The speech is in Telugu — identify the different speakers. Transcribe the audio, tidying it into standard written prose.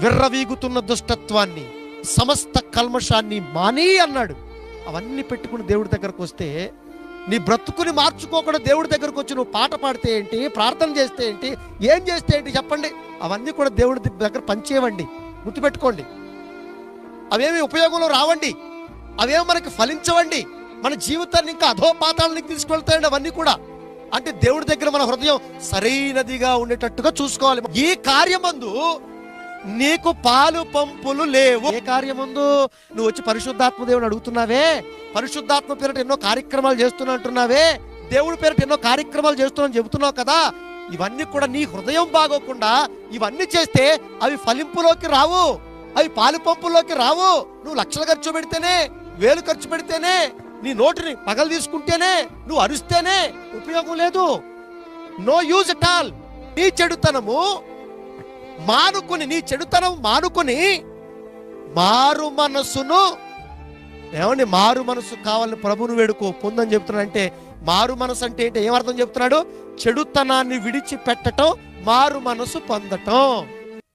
Speaker 1: విర్రవీగుతున్న దుష్టత్వాన్ని, సమస్త కల్మషాన్ని మాని అన్నాడు. అవన్నీ పెట్టుకుని దేవుడి దగ్గరకు వస్తే, నీ బ్రతుకుని మార్చుకోకుండా దేవుడి దగ్గరకు వచ్చి నువ్వు పాట పాడితే ఏంటి, ప్రార్థన చేస్తే ఏంటి, ఏం చేస్తే ఏంటి చెప్పండి? అవన్నీ కూడా దేవుడి దగ్గర పనిచేయవండి, గుర్తుపెట్టుకోండి. అవేమి ఉపయోగంలో రావండి, అవేమో మనకి ఫలించవండి, మన జీవితాన్ని ఇంకా అధోపాతాలకి తీసుకెళ్తాయండి అవన్నీ కూడా. అంటే దేవుడి దగ్గర మన హృదయం సరైనదిగా ఉండేటట్టుగా చూసుకోవాలి. ఈ కార్యమందు నీకు పాలు పంపులు లేవు. ఏ కార్యమందు? నువ్వు వచ్చి పరిశుద్ధాత్మ దేవుని అడుగుతున్నావే, పరిశుద్ధాత్మ పేరిట ఎన్నో కార్యక్రమాలు చేస్తున్నా అంటున్నావే, దేవుడి పేరిట ఎన్నో కార్యక్రమాలు చేస్తున్నా చెబుతున్నావు కదా, ఇవన్నీ కూడా నీ హృదయం బాగోకుండా ఇవన్నీ చేస్తే అవి ఫలింపులోకి రావు, అవి పాలు పంపులోకి రావు. నువ్వు లక్షలు ఖర్చు పెడితేనే, వేలు ఖర్చు పెడితేనే, నీ నోటిని పగలు తీసుకుంటేనే, నువ్వు అరుస్తేనే ఉపయోగం లేదు. No use at all. నీ చెడుతనము మానుకొని, నీ చెడుతనం మానుకొని మారు మనసును, ఏమండి మారు మనసు కావాలని ప్రభువును వేడుకో, పొందని చెప్తున్నాడు. అంటే మారు మనసు అంటే ఏంటి, ఏమర్థం చెప్తున్నాడు? చెడుతనాన్ని విడిచిపెట్టటం, మారు మనసు పొందటం.